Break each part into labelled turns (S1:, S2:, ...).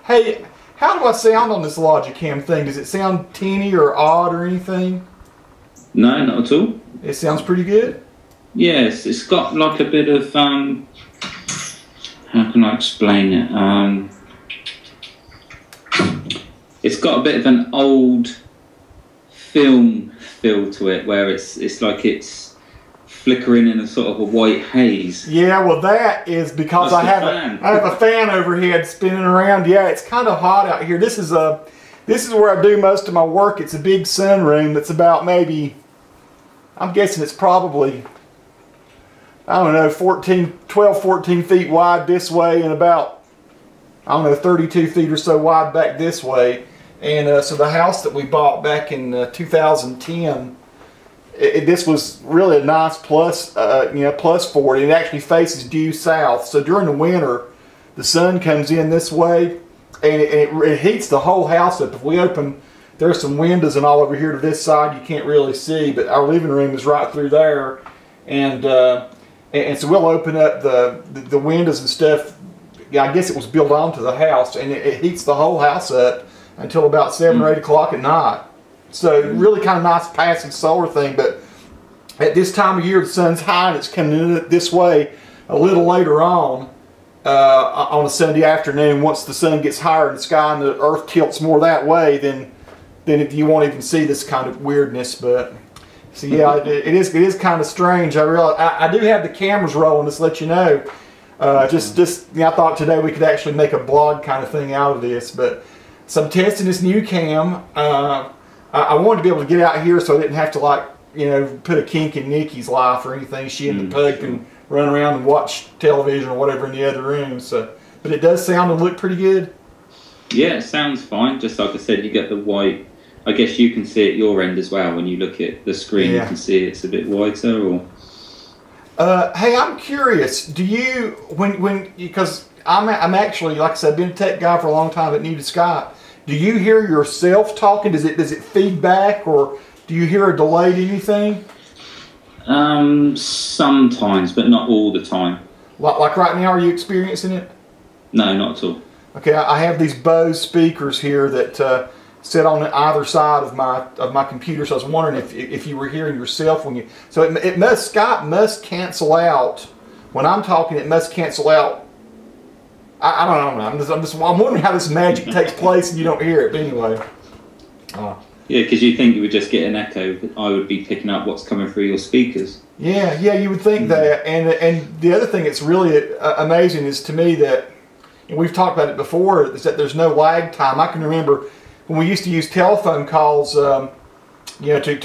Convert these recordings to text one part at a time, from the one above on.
S1: Hey, how do I sound on this Logicam thing? Does it sound teeny or odd or anything?
S2: No, not at all.
S1: It sounds pretty good?
S2: Yes, it's got like a bit of, how can I explain it? It's got a bit of an old film feel to it, where it's like it's flickering in a sort of a white haze.
S1: Yeah, well that is because I have a fan overhead spinning around. Yeah, it's kind of hot out here. This is where I do most of my work. It's a big sunroom that's about maybe, I'm guessing it's probably, I don't know, 12, 14 feet wide this way and about, I don't know, 32 feet or so wide back this way. And so the house that we bought back in 2010, this was really a nice plus for it. It actually faces due south. So during the winter, the sun comes in this way and it heats the whole house up. If we open, there's some windows and all over here to this side you can't really see, but our living room is right through there. And so we'll open up the windows and stuff. Yeah, I guess it was built onto the house, and it heats the whole house up until about 7 or 8 o'clock at night. So really kind of nice passive solar thing. But at this time of year, the sun's high and it's coming in this way a little later on a Sunday afternoon. Once the sun gets higher in the sky and the earth tilts more that way, then you won't even see this kind of weirdness. But so yeah, it is kind of strange. I realize I do have the cameras rolling, just to let you know. I thought today we could actually make a blog kind of thing out of this. But so I'm testing this new cam. I wanted to be able to get out here so I didn't have to, like, you know, put a kink in Nikki's life or anything. She and the pug can run around and watch television or whatever in the other room. So, but it does sound and look pretty good. Yeah,
S2: it sounds fine. Just like I said, you get the white. I guess you can see at your end as well when you look at the screen. Yeah. You can see it's a bit whiter. Or
S1: hey, I'm curious. Do you because I'm actually, like I said, I've been a tech guy for a long time, but new to Skype. Do you hear yourself talking? Does it feed back, or do you hear a delayed anything?
S2: Sometimes, but not all the time.
S1: Like right now, are you experiencing it?
S2: No, not at all.
S1: Okay, I have these Bose speakers here that sit on either side of my computer. So I was wondering if you were hearing yourself when you. So Skype must cancel out when I'm talking. It must cancel out. I don't know. I'm wondering how this magic takes place and you don't hear it. But anyway.
S2: Yeah, because you think you would just get an echo, but I would be picking up what's coming through your speakers.
S1: Yeah, you would think that. And the other thing that's really amazing is to me that, and we've talked about it before, is that there's no lag time. I can remember when we used to use telephone calls, to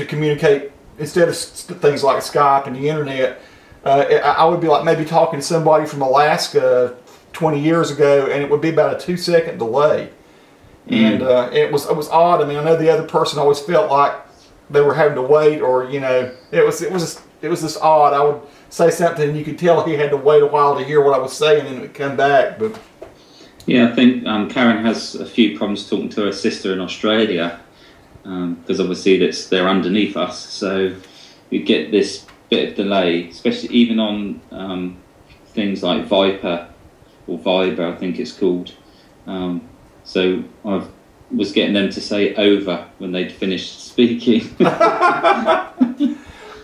S1: communicate instead of things like Skype and the internet. I would be like maybe talking to somebody from Alaska 20 years ago, and it would be about a 2-second delay. And it was odd. I mean, I know the other person always felt like they were having to wait, or it was just odd. I would say something, and you could tell he had to wait a while to hear what I was saying, and it would come back. But
S2: yeah, I think Karen has a few problems talking to her sister in Australia, because obviously they're underneath us, so you get this bit of delay, especially even on things like Viper or Viber, I think it's called. So I was getting them to say over when they'd finished speaking.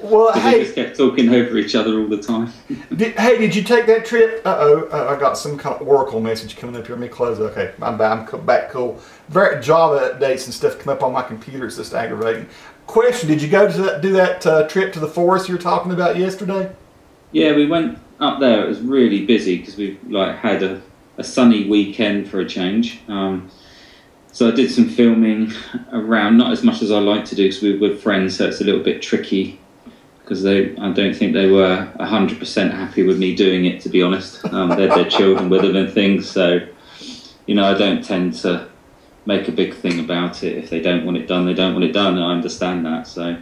S1: Well, hey,
S2: they just kept talking over each other all the time.
S1: Did you take that trip? I got some kind of Oracle message coming up here. Let me close it. Okay, I'm back. Cool. Java updates and stuff come up on my computer. It's just aggravating. Question: did you go to do that trip to the forest you were talking about yesterday?
S2: Yeah, we went up there. It was really busy because we had a sunny weekend for a change. So I did some filming around, not as much as I like to do because we were with friends, so it's a little bit tricky because I don't think they were 100% happy with me doing it, to be honest. They had their children with them and things, so I don't tend to make a big thing about it. If they don't want it done, they don't want it done, and I understand that. So,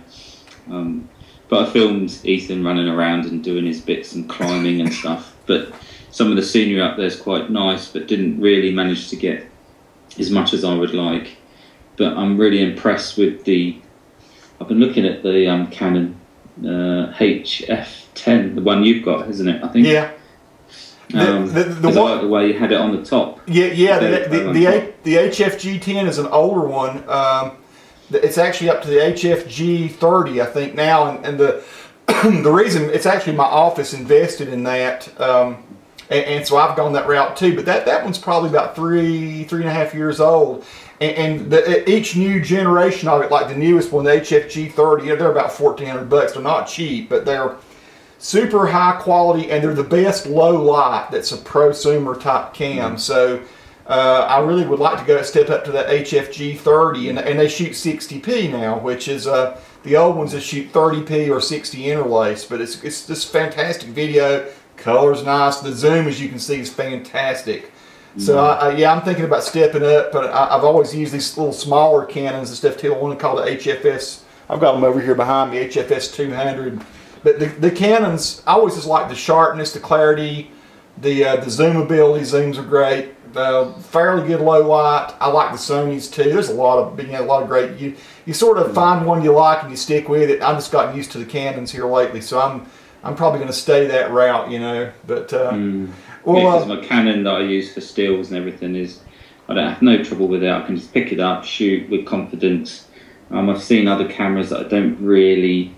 S2: but I filmed Ethan running around and doing his bits and climbing and stuff, but some of the scenery up there is quite nice, but didn't really manage to get as much as I would like. But I'm really impressed with I've been looking at the Canon HF10, the one you've got, isn't it? I think.
S1: Yeah.
S2: I like the way you had it on the top.
S1: Yeah. The HFG 10 is an older one. It's actually up to the HFG 30, I think now, and the the reason it's actually my office invested in that, and so I've gone that route too. But that one's probably about three and a half years old, and each new generation of it, like the newest one, the HFG 30, they're about $1,400. They're not cheap, but they're super high quality, and they're the best low light that's a prosumer type cam. So I really would like to go step up to that HFG 30, and they shoot 60p now, which is the old ones that shoot 30p or 60 interlace. But it's just fantastic video. Color's nice. The zoom, as you can see, is fantastic. So yeah, I'm thinking about stepping up, but I've always used these little smaller Canons and stuff too. I want to call it HFS. I've got them over here behind me, HFS 200. But the Canons, I always just like the sharpness, the clarity, the zoomability. Zooms are great. Fairly good low light. I like the Sonys too. There's a lot of great. You sort of find one you like and you stick with it. I've just gotten used to the Canons here lately, so I'm probably going to stay that route, you know. But
S2: because my Canon that I use for stills and everything I don't have no trouble with it. I can just pick it up, shoot with confidence. I've seen other cameras that I don't really.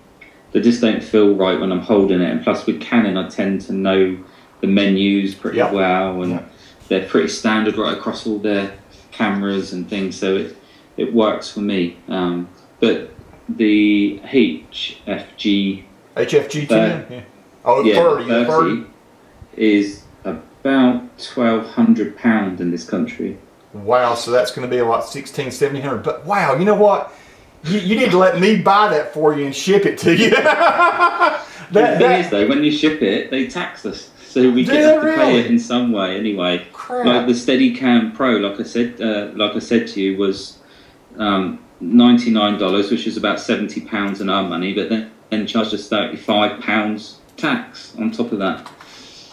S2: They just don't feel right when I'm holding it, and plus with Canon I tend to know the menus pretty well, and they're pretty standard right across all their cameras and things, so it works for me. But the HFG
S1: 10,
S2: 30 is about £1,200 in this country.
S1: Wow, so that's going to be about $1,600-1,700. But wow, you know what? You need to let me buy that for you and ship it to you.
S2: The thing is, though, when you ship it, they tax us, so we have to pay it in some way anyway.
S1: Crap.
S2: Like the Steadicam Pro, like I said to you, was $99, which is about £70 in our money, but then charged us £35 tax on top of that.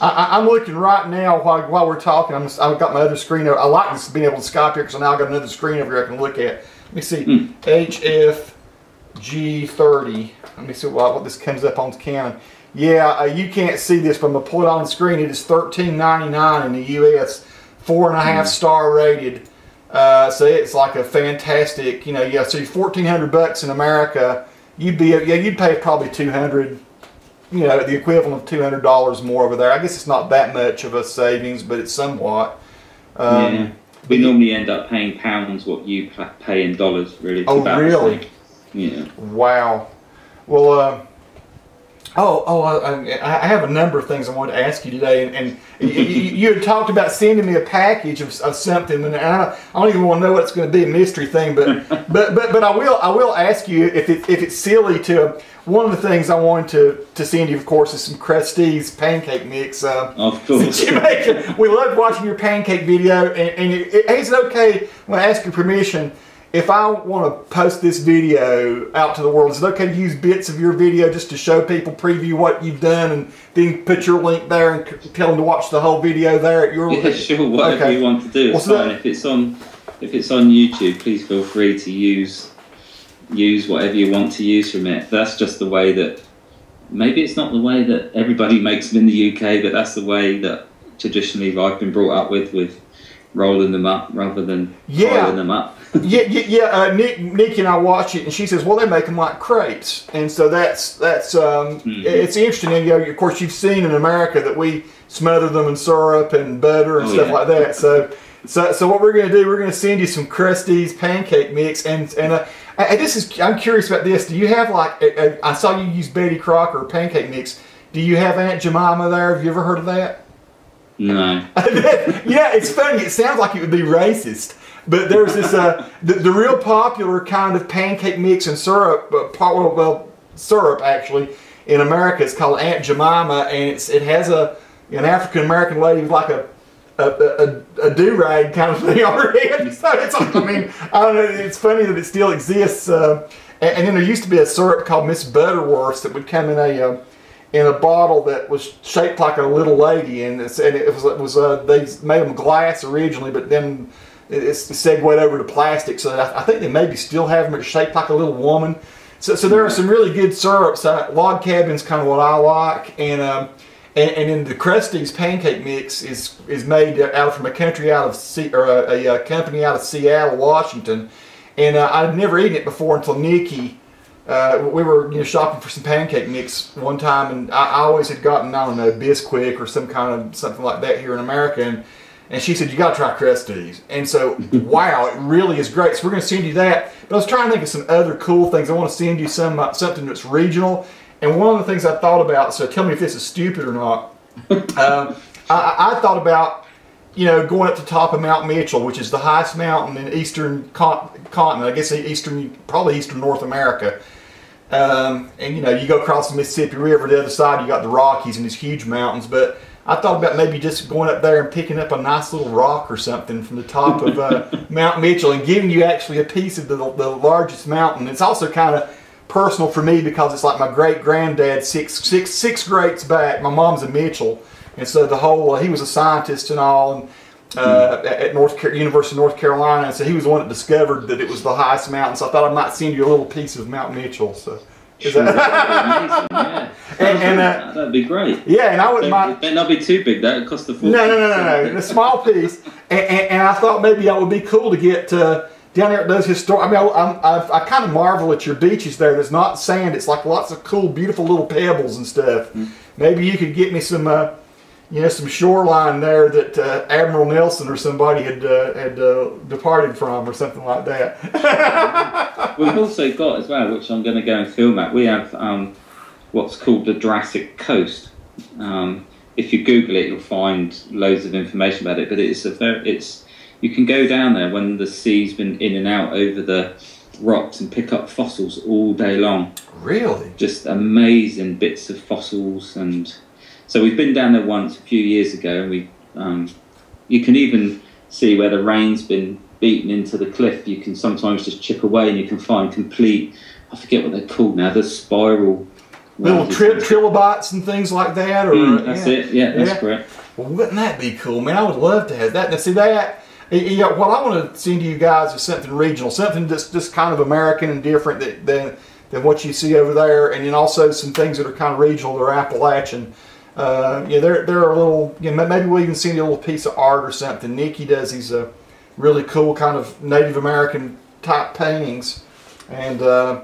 S1: I'm looking right now while we're talking. I've got my other screen over. I like this being able to Skype here because now I've got another screen over here I can look at. Let me see. HFG 30. Let me see what this comes up on Canon. Yeah, you can't see this, but I'm going to pull it on the screen. It is $13.99 in the US, 4.5 star rated. So it's like a fantastic, you know, yeah. So $1,400 in America, you'd pay probably $200, you know, the equivalent of $200 more over there. I guess it's not that much of a savings, but it's somewhat.
S2: Yeah. We normally end up paying pounds what you pay in dollars, really.
S1: Oh, really?
S2: Yeah.
S1: Wow. Well, I have a number of things I wanted to ask you today, and you had talked about sending me a package of something, and I don't even want to know what it's going to be, a mystery thing, but I will ask you if it's silly to. One of the things I wanted to send you, of course, is some Krusteaz pancake mix.
S2: Of course.
S1: Jamaica. We loved watching your pancake video, and is it okay, when I ask your permission, if I want to post this video out to the world, is it okay to use bits of your video just to show people, preview what you've done, and then put your link there and tell them to watch the whole video there at your...
S2: Yeah, sure, whatever you want to do, it's fine. If it's on YouTube, please feel free to use whatever you want to use from it. That's just the way that, maybe it's not the way that everybody makes them in the UK, but that's the way that traditionally I've been brought up with rolling them up rather than piling them up. Nikki and I watch it, and she says, well, they make them like crepes, and so that's it's interesting. And, you know, of course, you've seen in America that we smother them in syrup and butter and stuff like that. So what we're going to do, we're going to send you some Krusteaz pancake mix, and I'm curious about this. Do you have like I saw you use Betty Crocker pancake mix. Do you have Aunt Jemima there? Have you ever heard of that? No.
S1: Yeah, it's funny. It sounds like it would be racist, but there's this the real popular kind of pancake mix and syrup. Syrup actually in America is called Aunt Jemima, and it has an African American lady with like a do-rag kind of thing on her head. So it's like, I mean, I don't know, it's funny that it still exists. And then there used to be a syrup called Miss Butterworth that would come in a bottle that was shaped like a little lady, and it was they made them glass originally, but then it's segued over to plastic. So I think they maybe still have them shaped like a little woman. So there are some really good syrups. Log Cabin's kind of what I like, and And then the Krusteaz pancake mix is made out from a country out of a company out of Seattle, Washington, and I'd never eaten it before until Nikki. We were shopping for some pancake mix one time, and I always had gotten, I don't know, Bisquick or something like that here in America, and she said, you got to try Krusteaz. And so, wow, it really is great. So we're going to send you that. But I was trying to think of some other cool things. I want to send you something that's regional. And one of the things I thought about, so tell me if this is stupid or not, I thought about, going up to the top of Mount Mitchell, which is the highest mountain in eastern continent, I guess probably eastern North America. And you go across the Mississippi River, the other side you got the Rockies and these huge mountains, but I thought about maybe just going up there and picking up a nice little rock or something from the top of Mount Mitchell and giving you actually a piece of the largest mountain. It's also kind of personal for me because it's like my great-granddad six greats back. My mom's a Mitchell, and so the whole he was a scientist and all, and at University of North Carolina, and so he was the one that discovered that it was the highest mountain. So I thought I might send you a little piece of Mount Mitchell. So
S2: sure, that'd be amazing, yeah. That'd be great.
S1: Yeah, and I wouldn't mind.
S2: It better not be too big. That would cost a fortune.
S1: No, a small piece. And I thought maybe that would be cool to get down there at those historic. I mean, I kind of marvel at your beaches there. There's not sand. It's like lots of cool, beautiful little pebbles and stuff. Maybe you could get me some, some shoreline there that Admiral Nelson or somebody had departed from, or something like that.
S2: We've also got as well, which I'm going to go and film at. We have what's called the Jurassic Coast. If you Google it, you'll find loads of information about it. But you can go down there when the sea's been in and out over the rocks and pick up fossils all day long.
S1: Really?
S2: Just amazing bits of fossils. And so we've been down there once a few years ago, and you can even see where the rain's been beaten into the cliff. You can sometimes just chip away and you can find complete, I forget what they're called now, the spiral
S1: little trilobites and things like that. Or
S2: that's it. Yeah, that's correct.
S1: Well, wouldn't that be cool, man? I would love to have that. Now, see that. What I want to send to you guys is something regional, something that's just kind of American and different than what you see over there, and then also some things that are kind of regional, they're Appalachian. They're a little. Maybe we'll even send you a little piece of art or something. Nikki does these really cool kind of Native American type paintings, and I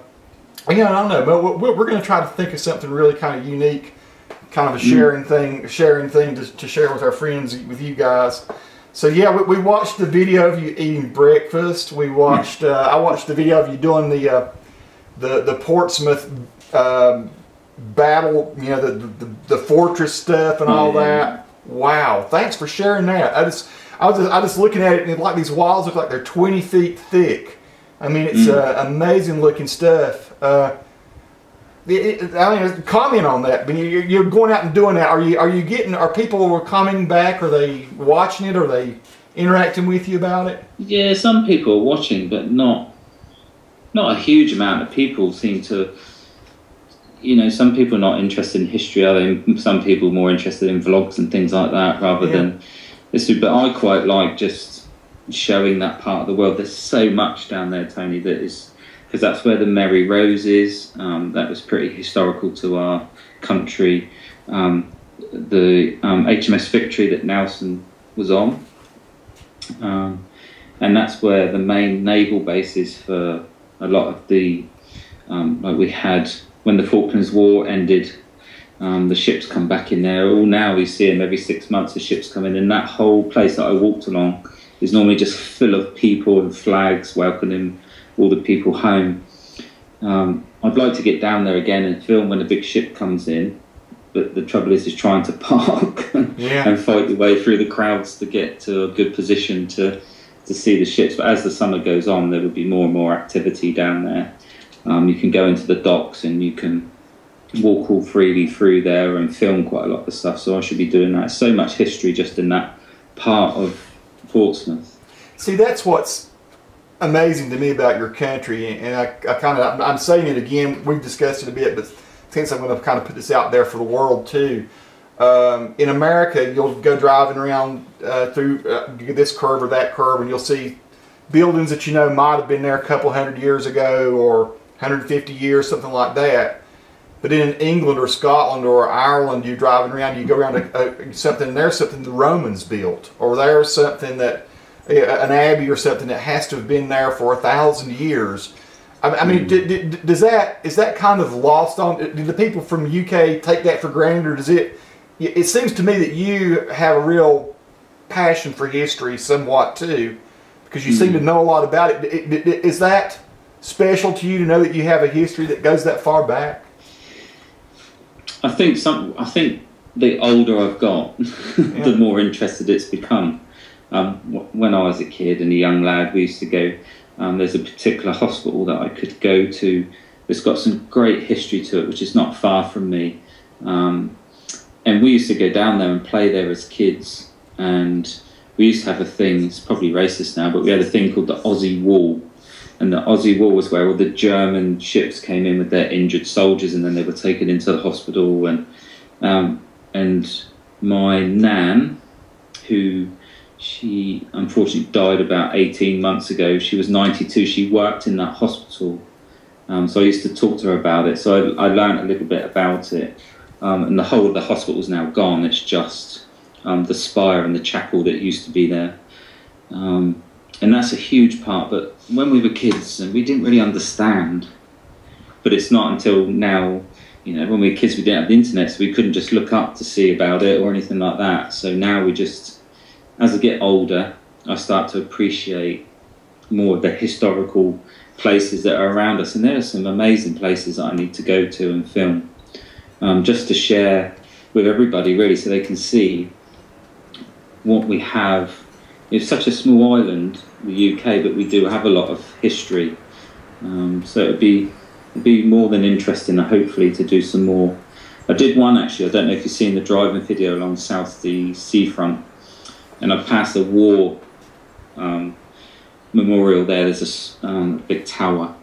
S1: don't know, but we're going to try to think of something really kind of unique, kind of a sharing thing to share with our friends, with you guys. So yeah, we watched the video of you eating breakfast. We watched. I watched the video of you doing the Portsmouth battle. The fortress stuff and all that. Wow! Thanks for sharing that. I was just looking at it, and like these walls look like they're 20 feet thick. I mean, it's amazing looking stuff. Comment on that. When you're going out and doing that, are people coming back? Are they watching it? Are they interacting with you about it?
S2: Yeah, some people are watching, but not a huge amount of people seem to. Some people are not interested in history, are they? Some people are more interested in vlogs and things like that rather than this. But I quite like just showing that part of the world. There's so much down there, Tony, that is. Because that's where the Merry Rose is. That was pretty historical to our country. The HMS Victory that Nelson was on. And that's where the main naval base is for a lot of the... like we had, when the Falklands War ended, the ships come back in there. Now we see them every 6 months, the ships come in. And that whole place that I walked along is normally just full of people and flags welcoming all the people home. I'd like to get down there again and film when a big ship comes in, but the trouble is trying to park and fight your way through the crowds to get to a good position to see the ships. But as the summer goes on, there will be more and more activity down there. You can go into the docks and you can walk all freely through there and film quite a lot of stuff, so I should be doing that. So much history just in that part of Portsmouth.
S1: See, that's what's amazing to me about your country, and I'm saying it again, we've discussed it a bit, but since I'm going to kind of put this out there for the world too. In America, you'll go driving around through this curve or that curve, and you'll see buildings that might have been there a couple hundred years ago or 150 years, something like that. but in England or Scotland or Ireland, you're driving around, you go around something, there's something the Romans built, or there's something that, an abbey or something that has to have been there for 1,000 years. I mean, is that kind of lost on, do the people from the UK take that for granted, or does it seems to me that you have a real passion for history somewhat too, because you seem to know a lot about it. Is that special to you to know that you have a history that goes that far back?
S2: I think the older I've got, the more interested it's become. When I was a kid and a young lad, we used to go, there's a particular hospital that I could go to that's got some great history to it, which is not far from me. And we used to go down there and play there as kids. And we used to have a thing, it's probably racist now, but we had a thing called the Aussie Wall. And the Aussie Wall was where all the German ships came in with their injured soldiers, and then they were taken into the hospital. And my nan, who she unfortunately died about 18 months ago, she was 92, she worked in that hospital. So I used to talk to her about it. So I learned a little bit about it. And the whole of the hospital is now gone. It's just the spire and the chapel that used to be there. And that's a huge part. But when we were kids, and we didn't really understand. But it's not until now, you know, when we were kids, we didn't have the internet, so we couldn't just look up to see about it or anything like that. So now we just, as I get older, I start to appreciate more of the historical places that are around us. And there are some amazing places that I need to go to and film, just to share with everybody, really, so they can see what we have. It's such a small island, the UK, but we do have a lot of history. So it'd be more than interesting, hopefully, to do some more. I did one, actually. I don't know if you've seen the driving video along South the seafront, and I passed a war memorial there. There's a big tower,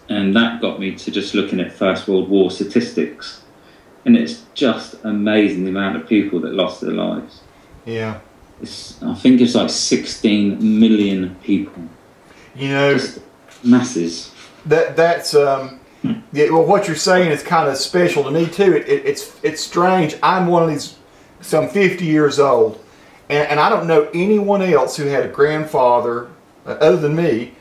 S2: and that got me to just looking at First World War statistics, and it's just amazing the amount of people that lost their lives.
S1: Yeah.
S2: I think it's like 16 million people. You know, just masses.
S1: That's yeah, well, what you're saying is kind of special to me too. It's strange. I'm one of these, so I'm 50 years old, and I don't know anyone else who had a grandfather other than me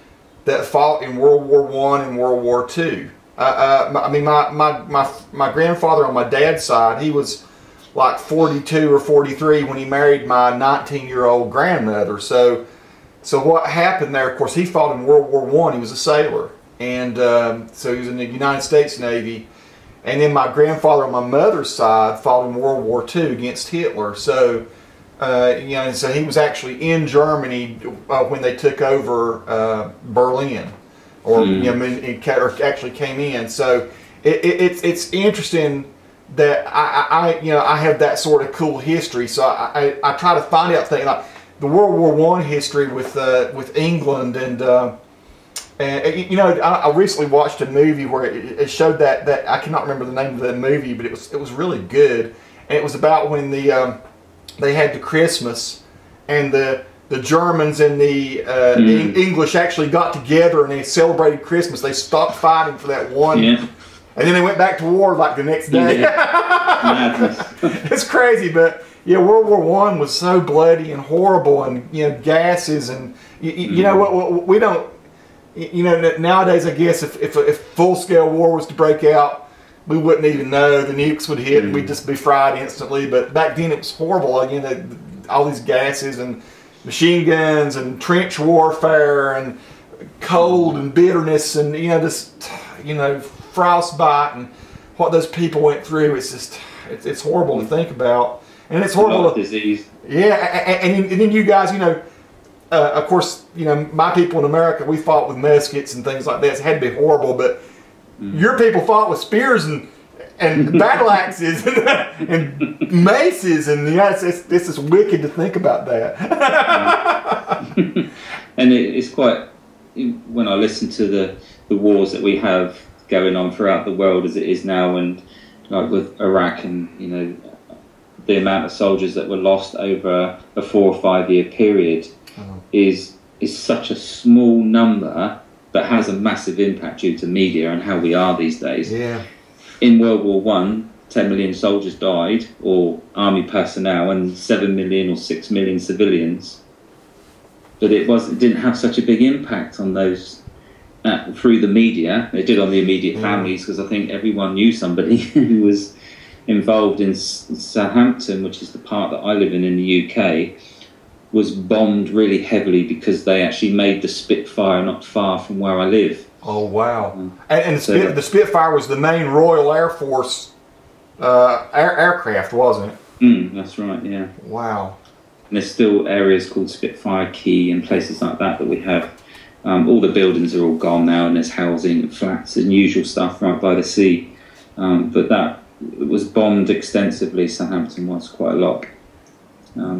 S1: that fought in World War I and World War II. I mean, my grandfather on my dad's side, he was like 42 or 43 when he married my 19-year-old grandmother. So what happened there, of course, he fought in World War I. He was a sailor. And so he was in the United States Navy. And then my grandfather on my mother's side fought in World War II against Hitler. So, you know, and so he was actually in Germany when they took over Berlin. Or, you know, or actually came in. So it's interesting that you know, I have that sort of cool history, so I try to find out things like the World War I history with England, and you know, I recently watched a movie where it showed that I cannot remember the name of that movie, but it was really good, and it was about when they had the Christmas, and the Germans and the English actually got together and they celebrated Christmas. They stopped fighting for that one. Yeah. And then they went back to war like the next day. Yeah. It's crazy, but yeah, World War I was so bloody and horrible, and you know, gases, and you know what, we don't, you know, nowadays I guess if full-scale war was to break out, we wouldn't even know. The nukes would hit and we'd just be fried instantly. But back then it was horrible. You know, all these gases and machine guns and trench warfare and cold and bitterness, and you know, just, you know, frostbite and what those people went through. It's just, it's horrible to think about, and it's horrible.
S2: Disease.
S1: Yeah, and then you guys, you know, of course, you know, my people in America, we fought with muskets and things like that. It had to be horrible, but your people fought with spears and battle axes and maces, and you know, it's just wicked to think about that.
S2: And it's quite, when I listen to the wars that we have going on throughout the world as it is now, and like with Iraq, and you know, the amount of soldiers that were lost over a 4 or 5 year period is such a small number that has a massive impact due to media and how we are these days.
S1: Yeah.
S2: in World War One, 10 million soldiers died, or army personnel, and 7 million or 6 million civilians. But it didn't have such a big impact on those through the media. It did on the immediate families, because I think everyone knew somebody who was involved in Southampton, which is the part that I live in the UK, was bombed really heavily because they actually made the Spitfire not far from where I live.
S1: Oh, wow. And the Spitfire was the main Royal Air Force aircraft, wasn't it?
S2: That's right, yeah.
S1: Wow.
S2: And there's still areas called Spitfire Quay and places like that we have. All the buildings are all gone now, and there's housing and flats and usual stuff right by the sea. But that was bombed extensively, Southampton was, quite a lot.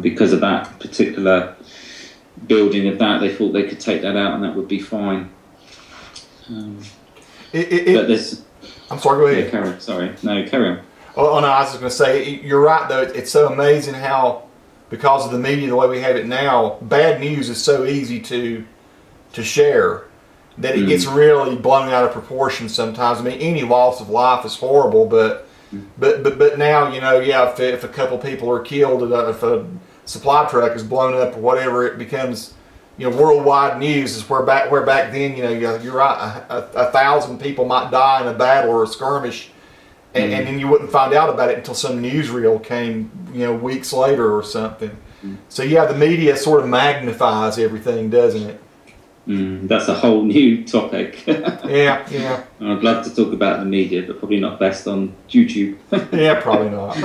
S2: Because of that particular building of that, they thought they could take that out and that would be fine. But there's...
S1: I'm sorry, go ahead.
S2: Yeah, carry on. Sorry. No, carry on.
S1: Oh, no, I was just going to say, you're right, though. It's so amazing how, because of the media, the way we have it now, bad news is so easy to share that it gets really blown out of proportion sometimes. I mean, any loss of life is horrible, but now, you know, yeah, if a couple people are killed, if a supply truck is blown up or whatever, it becomes, you know, worldwide news. Is where back then, you know, you're right, 1,000 people might die in a battle or a skirmish, and then you wouldn't find out about it until some newsreel came, you know, weeks later or something. So yeah, the media sort of magnifies everything, doesn't it?
S2: That's a whole new topic.
S1: Yeah.
S2: I'd love to talk about the media, but probably not best on YouTube.
S1: Yeah, probably not.